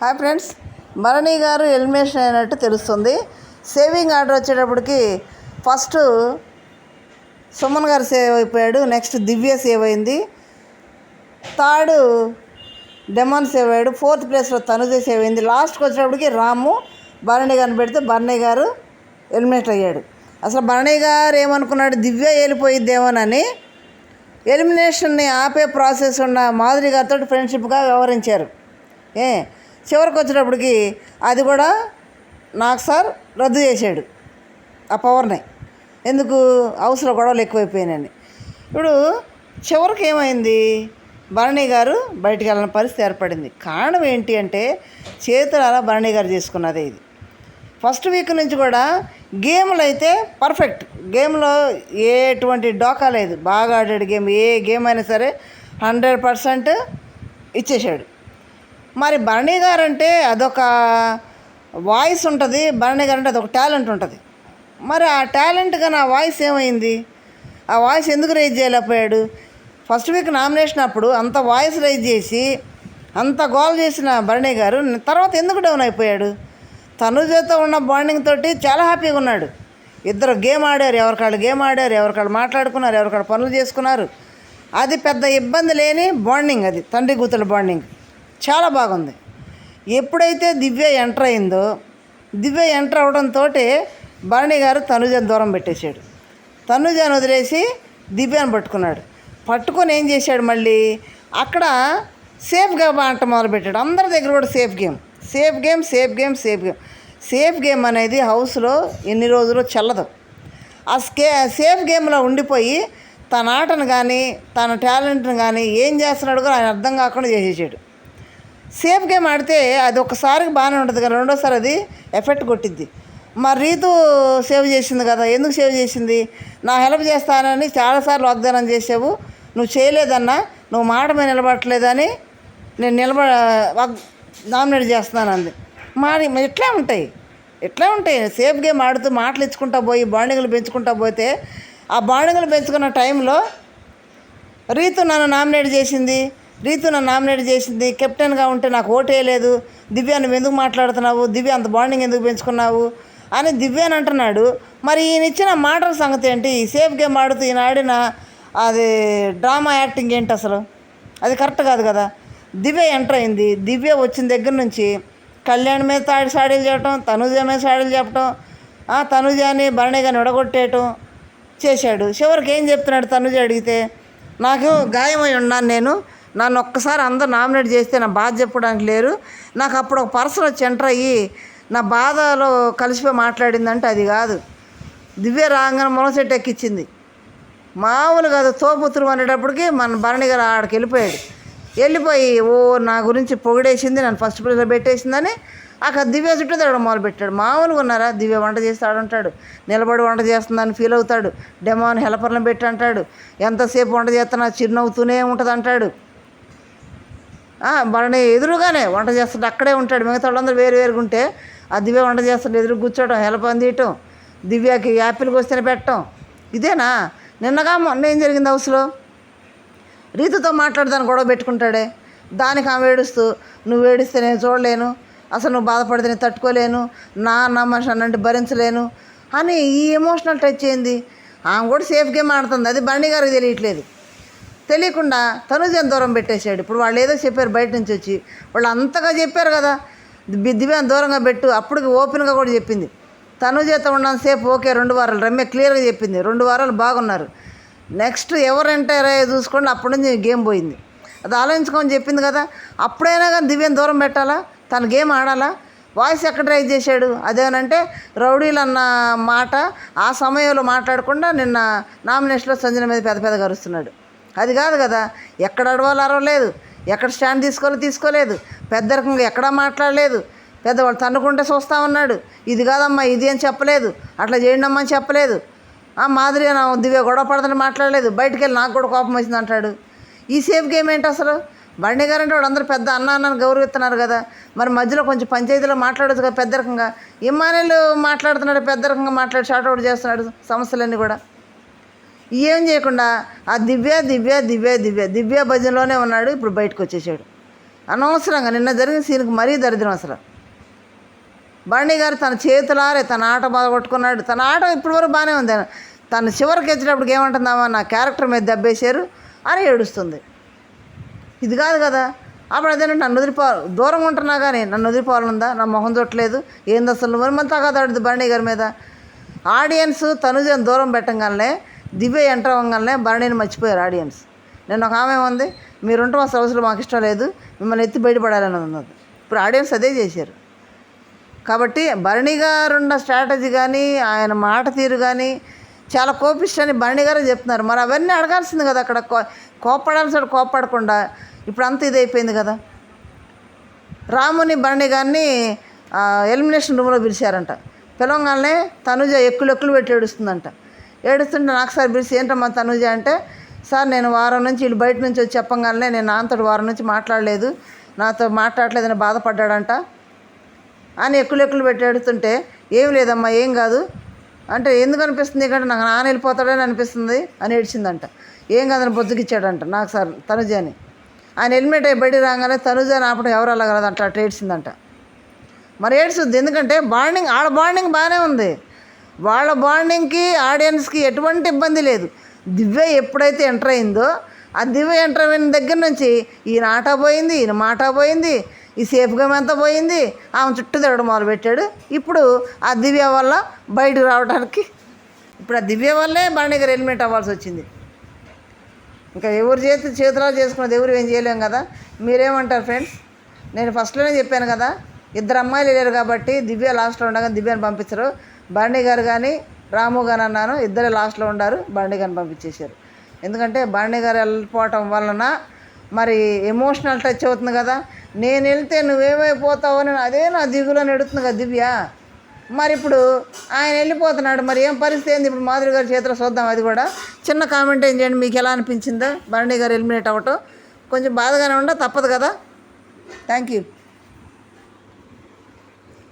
Hi friends, Bharani garu elimination అయినట్టు తెలుస్తుంది. Saving order వచ్చేటప్పటికి ఫస్ట్ సుమన్ గారు సేవ్ అయిపోయాడు, నెక్స్ట్ దివ్య సేవ్ అయింది, థర్డ్ డెమాన్ సేవ్ అయ్యాడు, ఫోర్త్ ప్లేస్లో తనుజ సేవ్ అయింది. లాస్ట్కి వచ్చేటప్పటికి రాము భరణి గారిని పెడితే భరణి గారు ఎలిమినేట్ అయ్యాడు. అసలు భరణి గారు ఏమనుకున్నాడు, దివ్య వెళ్ళిపోయిద్దేమోనని ఎలిమినేషన్ని ఆపే ప్రాసెస్ ఉన్న మాధురి గారితో ఫ్రెండ్షిప్గా వ్యవహరించారు. చివరికి వచ్చేటప్పటికి అది కూడా నాకు సార్ రద్దు చేశాడు ఆ పవర్ని. ఎందుకు, హౌస్లో గొడవలు ఎక్కువైపోయినాయని. ఇప్పుడు చివరికి ఏమైంది, భరణి గారు బయటికి వెళ్ళిన పరిస్థితి ఏర్పడింది. కారణం ఏంటి అంటే చేతులు అలా భరణి గారు చేసుకున్నదే. ఇది ఫస్ట్ వీక్ నుంచి కూడా గేమ్లు అయితే పర్ఫెక్ట్, గేమ్లో ఎటువంటి డోకా లేదు, బాగా ఆడాడు గేమ్. ఏ గేమ్ అయినా సరే 100% ఇచ్చేశాడు. మరి భరణి గారు అంటే అదొక వాయిస్ ఉంటుంది, భరణి గారు అంటే అదొక టాలెంట్ ఉంటుంది. మరి ఆ టాలెంట్ కానీ ఆ వాయిస్ ఏమైంది, ఆ వాయిస్ ఎందుకు రైజ్ చేయలేకపోయాడు? ఫస్ట్ వీక్ నామినేషన్ అప్పుడు అంత వాయిస్ రైజ్ చేసి అంత గోల్ చేసిన భరణి గారు తర్వాత ఎందుకు డౌన్ అయిపోయాడు? తనుజతో ఉన్న బాండింగ్ తోటి చాలా హ్యాపీగా ఉన్నాడు. ఇద్దరు గేమ్ ఆడారు, ఎవరికాళ్ళు గేమ్ ఆడారు, ఎవరికాళ్ళు మాట్లాడుకున్నారు, ఎవరికాళ్ళు పనులు చేసుకున్నారు. అది పెద్ద ఇబ్బంది లేని బాండింగ్, అది తండ్రి కూతురు బాండింగ్ చాలా బాగుంది. ఎప్పుడైతే దివ్య ఎంటర్ అయిందో, దివ్య ఎంటర్ అవడంతో భరణి గారు తనుజను దూరం పెట్టేశాడు. తనుజను వదిలేసి దివ్యను పట్టుకున్నాడు. పట్టుకొని ఏం చేశాడు, మళ్ళీ అక్కడ సేఫ్గా ఆట మొదలుపెట్టాడు. అందరి దగ్గర కూడా safe game, safe game, safe game, safe game. Safe game అనేది హౌస్లో ఎన్ని రోజులు చెల్లదు. ఆ సేఫ్ గేమ్లో ఉండిపోయి తన ఆటను కానీ తన టాలెంట్ని కానీ ఏం చేస్తున్నాడు కూడా ఆయన అర్థం కాకుండా చేసేసాడు. సేఫ్ గేమ్ ఆడితే అది ఒకసారికి బాగానే ఉంటుంది కానీ రెండోసారి అది ఎఫెక్ట్ కొట్టిద్ది. మరి రీతు సేవ్ చేసింది కదా, ఎందుకు సేవ్ చేసింది? నా హెల్ప్ చేస్తానని చాలాసార్లు వాగ్దానం చేసావు, నువ్వు చేయలేదన్నా, నువ్వు మాట మీద నిలబడట్లేదని నేను నామినేట్ చేస్తున్నాను అంది. ఎట్లా ఉంటాయి సేఫ్ గేమ్ ఆడుతూ మాటలు ఇచ్చుకుంటా పోయి బాండింగ్లు పెంచుకుంటా పోతే, ఆ బాండింగ్లు పెంచుకున్న టైంలో రీతు నన్ను నామినేట్ చేసింది, కెప్టెన్గా ఉంటే నాకు ఓటేయలేదు, దివ్య నువ్వు ఎందుకు మాట్లాడుతున్నావు, దివ్య అంత బాండింగ్ ఎందుకు పెంచుకున్నావు అని దివ్యాని అంటున్నాడు. మరి ఈయన ఇచ్చిన మాటల సంగతి ఏంటి? ఈ సేఫ్ గేమ్ ఆడుతూ ఈయన ఆడిన అది డ్రామా యాక్టింగ్ ఏంటి అసలు? అది కరెక్ట్ కాదు కదా. దివ్య ఎంటర్ అయింది, దివ్య వచ్చిన దగ్గర నుంచి కళ్యాణ్ మీద సాడీలు చెప్పటం, తనుజ మీద సాడీలు చెప్పటం, తనుజాని భరణి గారిని విడగొట్టేయటం చేశాడు. చివరికి ఏం చెప్తున్నాడు, తనుజ అడిగితే నాకు గాయమై ఉన్నాను, నన్ను ఒక్కసారి అందరూ నామినేట్ చేస్తే నా బాధ చెప్పడానికి లేరు, నాకు అప్పుడు ఒక పర్సన్ వచ్చి ఎంటర్ అయ్యి నా బాధలో కలిసిపోయి మాట్లాడిందంటే అది కాదు. దివ్య రాగానే మొలసెట్ ఎక్కించింది, మామూలు కాదు. తోపుతురు అనేటప్పటికి మన భరణి గారు ఆడికి వెళ్ళిపోయి నా గురించి పొగిడేసింది, నన్ను ఫస్ట్ ప్లేస్లో పెట్టేసిందని అక్కడ దివ్య చుట్టూ తిరగడం మొదలుపెట్టాడు. మామూలుగా ఉన్నారా? దివ్య వంట చేస్తాడు అంటాడు, నిలబడి వంట చేస్తుందని ఫీల్ అవుతాడు, డెమోని హెల్పర్లను పెట్టి అంటాడు, ఎంతసేపు వంట చేస్తున్నా చిరునవ్వుతూనే ఉంటుంది అంటాడు. భరణి ఎదురుగానే వంట చేస్తుంటే అక్కడే ఉంటాడు, మిగతా వాళ్ళందరూ వేరుగా ఉంటే ఆ దివ్య వంట చేస్తుంటే ఎదురు కూర్చోవడం, హెల్ప్ అందియటం, దివ్యకి యాపిల్కి వస్తేనే పెట్టడం. ఇదేనా? నిన్నగా మొన్న ఏం జరిగింది హౌస్లో? రీతుతో మాట్లాడదాన్ని గొడవ పెట్టుకుంటాడే, దానికి ఆమె ఏడుస్తూ నువ్వు ఏడిస్తే నేను చూడలేను, అసలు నువ్వు బాధపడితే నేను తట్టుకోలేను, నా మనిషి అన్నంటే భరించలేను అని ఈ ఎమోషనల్ టచ్ అయింది. ఆమె కూడా సేఫ్ గేమ్ ఆడుతుంది, అది భరణి గారికి తెలియకుండా తనుజని దూరం పెట్టేశాడు. ఇప్పుడు వాళ్ళు ఏదో చెప్పారు బయట నుంచి వచ్చి, వాళ్ళు అంతగా చెప్పారు కదా, దివ్యాన్ని దూరంగా పెట్టు, అప్పటికి ఓపెన్గా కూడా చెప్పింది. తనుజతో ఉన్నాను సేఫ్, ఓకే 2 వారాలు, రమ్య క్లియర్గా చెప్పింది 2 వారాలు బాగున్నారు, నెక్స్ట్ ఎవరు ఎంటర్ అయ్యే చూసుకోండి, అప్పటి నుంచి గేమ్ పోయింది. అది ఆలోచించుకొని చెప్పింది కదా. అప్పుడైనా కానీ దివ్యని దూరం పెట్టాలా, తన గేమ్ ఆడాలా? వాయిస్ ఎక్కడ రైజ్ చేశాడు? అదేనంటే రౌడీలు అన్న మాట ఆ సమయంలో మాట్లాడకుండా నిన్న నామినేషన్లో సంజన మీద పెద్దగా అరుస్తున్నాడు. అది కాదు కదా. ఎక్కడ అడవాలో అరవలేదు, ఎక్కడ స్టాండ్ తీసుకోలేదు, పెద్దరకంగా ఎక్కడా మాట్లాడలేదు, పెద్దవాళ్ళు తన్నుకుంటే చూస్తూ ఉన్నాడు. ఇది కాదమ్మా ఇది అని చెప్పలేదు, అట్లా చేయండి అమ్మా అని చెప్పలేదు. మాదిరి దివ్య గొడవ పడదని మాట్లాడలేదు, బయటికి వెళ్ళి నాకు కూడా కోపం వచ్చింది అంటాడు. ఈ సేఫ్ గేమ్ ఏంటి అసలు? భరణి గారు అంటే వాడు అందరూ పెద్ద అన్నాన్ని గౌరవిస్తున్నారు కదా, మరి మధ్యలో కొంచెం పంచాయతీలో మాట్లాడచ్చు కదా పెద్దరకంగా. ఇమ్మానేలు మాట్లాడుతున్నాడు, పెద్దరకంగా మాట్లాడి షార్ట్అవుట్ చేస్తున్నాడు సమస్యలన్నీ కూడా. ఏం చేయకుండా ఆ దివ్య భజనలోనే ఉన్నాడు. ఇప్పుడు బయటకు వచ్చేసాడు. అనవసరంగా నిన్న జరిగిన సీన్కి మరీ దరిద్రం అసలు. బర్నీ గారు తన చేతులారే తన ఆట బాగొట్టుకున్నాడు. తన ఆట ఇప్పటివరకు బాగానే ఉంది. తను చివరికి వచ్చేటప్పటికి ఏమంటుందామా, నా క్యారెక్టర్ మీద దెబ్బేశారు అని ఏడుస్తుంది. ఇది కాదు కదా. అప్పుడు అదేనంటే నన్ను వదిలిపోవాలి, దూరంగా ఉంటున్నా కానీ నన్ను వదిలిపోవాలనుందా, నా మొహం చూడట్లేదు ఏంది అసలు మరి తాగదాడుది బర్నీ గారి మీద. ఆడియన్స్ తనుజని దూరం పెట్టగానే, దివ్య ఎంటర్ అవ్వగానే బర్నీని మర్చిపోయారు ఆడియన్స్. నేను ఒక ఆమె ఉంది, మీరుంటే అసలు అవసరం మాకు ఇష్టం లేదు, మిమ్మల్ని ఎత్తి బయటపడాలని ఉన్నది. ఇప్పుడు ఆడియన్స్ అదే చేశారు. కాబట్టి బర్నీ గారు ఉన్న స్ట్రాటజీ కానీ ఆయన మాట తీరు కానీ చాలా కోపిష్టని బర్నీ గారే చెప్తున్నారు. మరి అవన్నీ అడగాల్సింది కదా. అక్కడ కోప్పడాల్సి కోప్పడకుండా ఇప్పుడు అంత ఇదైపోయింది కదా. రాముని బర్నీ గారిని ఎలిమినేషన్ రూమ్లో పిలిచారంట. పిలవగానే తనుజ ఎక్కులు పెట్టి ఏడుస్తుందంట. ఏడుస్తుంటే నాకు సార్ పిలిచి ఏంటమ్మా తనుజ అంటే, సార్ నేను వారం నుంచి వీళ్ళు బయట నుంచి వచ్చి చెప్పగానే నేను నాతో వారం నుంచి మాట్లాడలేదు, నాతో మాట్లాడలేదని బాధపడ్డాడంట అని ఎక్కులు పెట్టి ఏడుస్తుంటే, ఏం లేదమ్మా ఏం కాదు అంటే, ఎందుకు అనిపిస్తుంది కంటే నాకు నాన్న వెళ్ళిపోతాడని అనిపిస్తుంది అని ఏడ్చిందంట. ఏం కాదని బొద్దుకిచ్చాడంట నాకు సార్ తనుజ అని. ఆయన హెల్మెట్ అయ్యి బయట రాగానే తనుజ ఆపడం ఎవరు అలాగలదు అట్లా ఏడ్చిందంట. మరి ఏడ్చుద్ది, ఎందుకంటే బాండింగ్ ఆడ బాండింగ్ బాగానే ఉంది. వాళ్ళ బాండింగ్కి ఆడియన్స్కి ఎటువంటి ఇబ్బంది లేదు. దివ్య ఎప్పుడైతే ఎంటర్ అయిందో, ఆ దివ్య ఎంటర్ అయిన దగ్గర నుంచి ఈయన ఆట పోయింది, ఈయన మాట పోయింది, ఈ సేఫ్ గేమ్ అంతా పోయింది, ఆమె చుట్టూ తిరగడం మొదలుపెట్టాడు. ఇప్పుడు ఆ దివ్య వల్ల బయటకు రావడానికి, ఇప్పుడు ఆ దివ్య వల్లే బర్నీ గారు ఎలిమినేట్ అవ్వాల్సి వచ్చింది. ఇంకా ఎవరు చేతులా చేసుకున్నది ఎవరు ఏం చేయలేం కదా. మీరేమంటారు ఫ్రెండ్స్? నేను ఫస్ట్లోనే చెప్పాను కదా, ఇద్దరు అమ్మాయిలు లేరు కాబట్టి దివ్య లాస్ట్లో ఉండగా దివ్యని పంపించరు. బర్నీ గారు కానీ రాము కానీ అన్నాను, ఇద్దరే లాస్ట్లో ఉండారు, బర్నీ గారిని పంపించేశారు. ఎందుకంటే బర్నీ గారు వెళ్ళిపోవటం వలన మరి ఎమోషనల్ టచ్ అవుతుంది కదా. నేను వెళ్తే నువ్వేమైపోతావు అని అదే నా దిగులని ఎడుతుంది కదా దివ్య. మరి ఇప్పుడు ఆయన వెళ్ళిపోతున్నాడు, మరి ఏం పరిస్థితి ఏంది ఇప్పుడు మాధురి గారి చేతిలో చూద్దాం. అది కూడా చిన్న కామెంట్ ఏం చేయండి, మీకు ఎలా అనిపించిందో బర్నీ గారు ఎలిమినేట్ అవ్వటం. కొంచెం బాధగానే ఉండ తప్పదు కదా. Thank you.